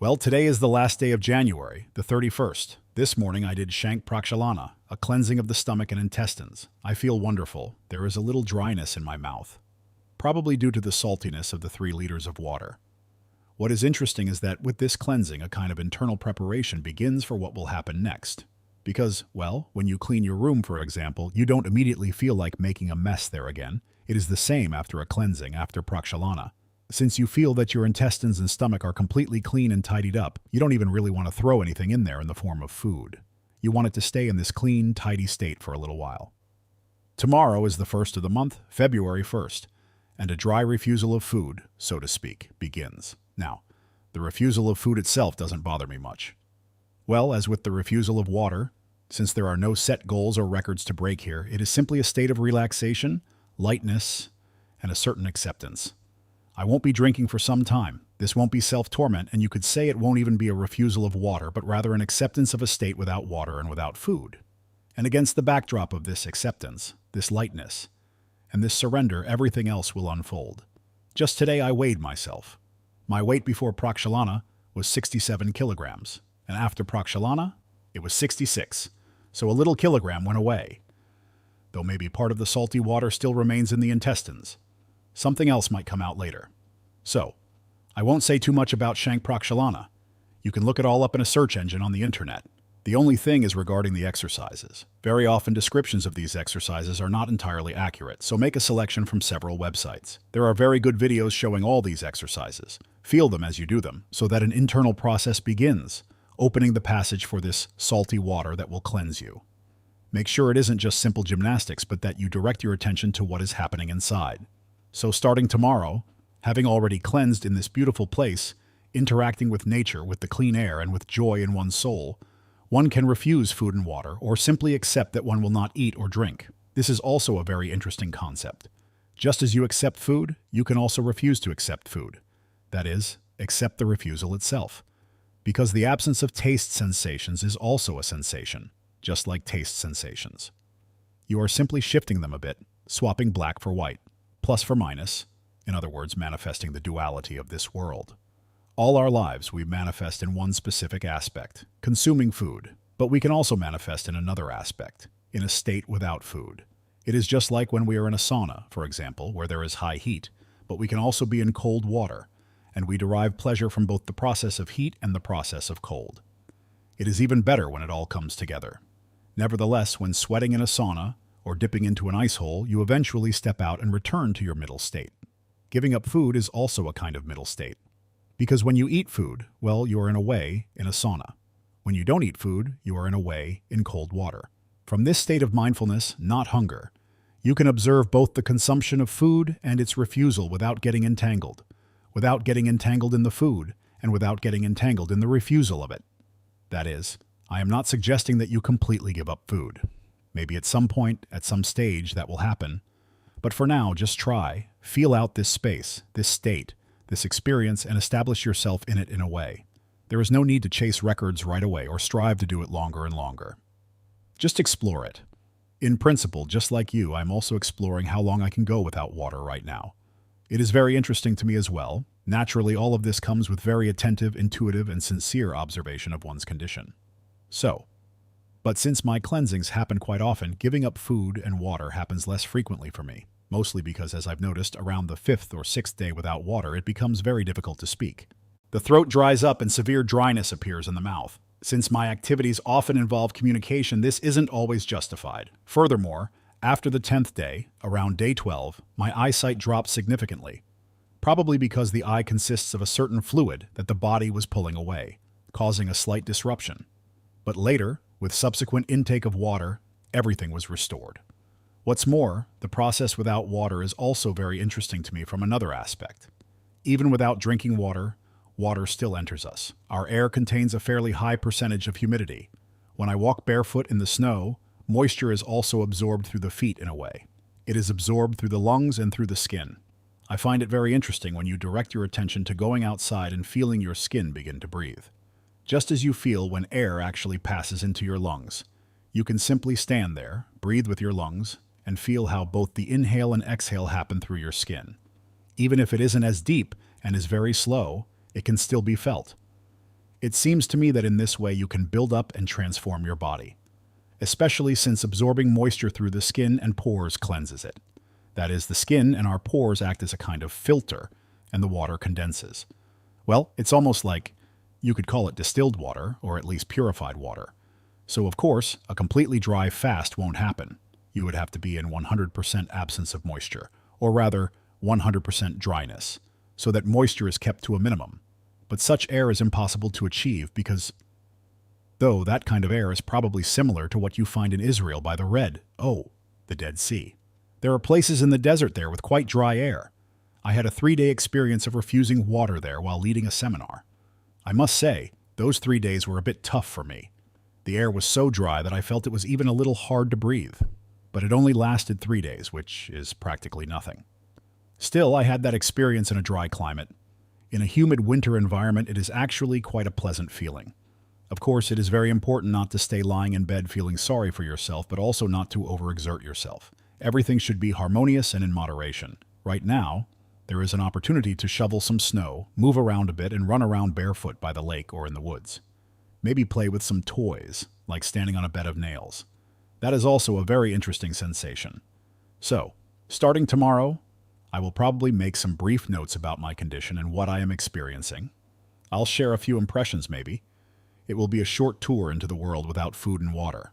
Well, today is the last day of January, the 31st. This morning I did Shank Prakshalana, a cleansing of the stomach and intestines. I feel wonderful. There is a little dryness in my mouth, probably due to the saltiness of the 3 liters of water. What is interesting is that with this cleansing, a kind of internal preparation begins for what will happen next. Because, well, when you clean your room, for example, you don't immediately feel like making a mess there again. It is the same after a cleansing, after Prakshalana. Since you feel that your intestines and stomach are completely clean and tidied up, you don't even really want to throw anything in there in the form of food. You want it to stay in this clean, tidy state for a little while. Tomorrow is the first of the month, February 1st, and a dry refusal of food, so to speak, begins. Now, the refusal of food itself doesn't bother me much. Well, as with the refusal of water, since there are no set goals or records to break here, it is simply a state of relaxation, lightness, and a certain acceptance. I won't be drinking for some time. This won't be self-torment, and you could say it won't even be a refusal of water, but rather an acceptance of a state without water and without food. And against the backdrop of this acceptance, this lightness, and this surrender, everything else will unfold. Just today I weighed myself. My weight before Prakshalana was 67 kilograms, and after Prakshalana, it was 66, so a little kilogram went away. Though maybe part of the salty water still remains in the intestines. Something else might come out later. So, I won't say too much about Shank Prakshalana. You can look it all up in a search engine on the internet. The only thing is regarding the exercises. Very often descriptions of these exercises are not entirely accurate, so make a selection from several websites. There are very good videos showing all these exercises. Feel them as you do them, so that an internal process begins, opening the passage for this salty water that will cleanse you. Make sure it isn't just simple gymnastics, but that you direct your attention to what is happening inside. So starting tomorrow, having already cleansed in this beautiful place, interacting with nature, with the clean air, and with joy in one's soul, one can refuse food and water, or simply accept that one will not eat or drink. This is also a very interesting concept. Just as you accept food, you can also refuse to accept food. That is, accept the refusal itself. Because the absence of taste sensations is also a sensation, just like taste sensations. You are simply shifting them a bit, swapping black for white. Plus for minus, in other words, manifesting the duality of this world. All our lives we manifest in one specific aspect, consuming food, but we can also manifest in another aspect, in a state without food. It is just like when we are in a sauna, for example, where there is high heat, but we can also be in cold water, and we derive pleasure from both the process of heat and the process of cold. It is even better when it all comes together. Nevertheless, when sweating in a sauna, or dipping into an ice hole, you eventually step out and return to your middle state. Giving up food is also a kind of middle state. Because when you eat food, well, you are in a way in a sauna. When you don't eat food, you are in a way in cold water. From this state of mindfulness, not hunger, you can observe both the consumption of food and its refusal without getting entangled in the food, and without getting entangled in the refusal of it. That is, I am not suggesting that you completely give up food. Maybe at some point, at some stage, that will happen. But for now, just try, feel out this space, this state, this experience, and establish yourself in it in a way. There is no need to chase records right away or strive to do it longer and longer. Just explore it. In principle, just like you, I'm also exploring how long I can go without water right now. It is very interesting to me as well. Naturally, all of this comes with very attentive, intuitive, and sincere observation of one's condition. But since my cleansings happen quite often, giving up food and water happens less frequently for me, mostly because, as I've noticed, around the 5th or 6th day without water, it becomes very difficult to speak. The throat dries up and severe dryness appears in the mouth. Since my activities often involve communication, this isn't always justified. Furthermore, after the 10th day, around day 12, my eyesight dropped significantly, probably because the eye consists of a certain fluid that the body was pulling away, causing a slight disruption. But later, with subsequent intake of water, everything was restored. What's more, the process without water is also very interesting to me from another aspect. Even without drinking water, water still enters us. Our air contains a fairly high percentage of humidity. When I walk barefoot in the snow, moisture is also absorbed through the feet in a way. It is absorbed through the lungs and through the skin. I find it very interesting when you direct your attention to going outside and feeling your skin begin to breathe. Just as you feel when air actually passes into your lungs. You can simply stand there, breathe with your lungs, and feel how both the inhale and exhale happen through your skin. Even if it isn't as deep and is very slow, it can still be felt. It seems to me that in this way you can build up and transform your body, especially since absorbing moisture through the skin and pores cleanses it. That is, the skin and our pores act as a kind of filter, and the water condenses. Well, it's almost like you could call it distilled water, or at least purified water. So, of course, a completely dry fast won't happen. You would have to be in 100% absence of moisture, or rather, 100% dryness, so that moisture is kept to a minimum. But such air is impossible to achieve because, though that kind of air is probably similar to what you find in Israel by the Dead Sea. There are places in the desert there with quite dry air. I had a 3-day experience of refusing water there while leading a seminar. I must say, those 3 days were a bit tough for me. The air was so dry that I felt it was even a little hard to breathe. But it only lasted 3 days, which is practically nothing. Still, I had that experience in a dry climate. In a humid winter environment, it is actually quite a pleasant feeling. Of course, it is very important not to stay lying in bed feeling sorry for yourself, but also not to overexert yourself. Everything should be harmonious and in moderation. Right now, there is an opportunity to shovel some snow, move around a bit, and run around barefoot by the lake or in the woods. Maybe play with some toys, like standing on a bed of nails. That is also a very interesting sensation. So, starting tomorrow, I will probably make some brief notes about my condition and what I am experiencing. I'll share a few impressions maybe. It will be a short tour into the world without food and water.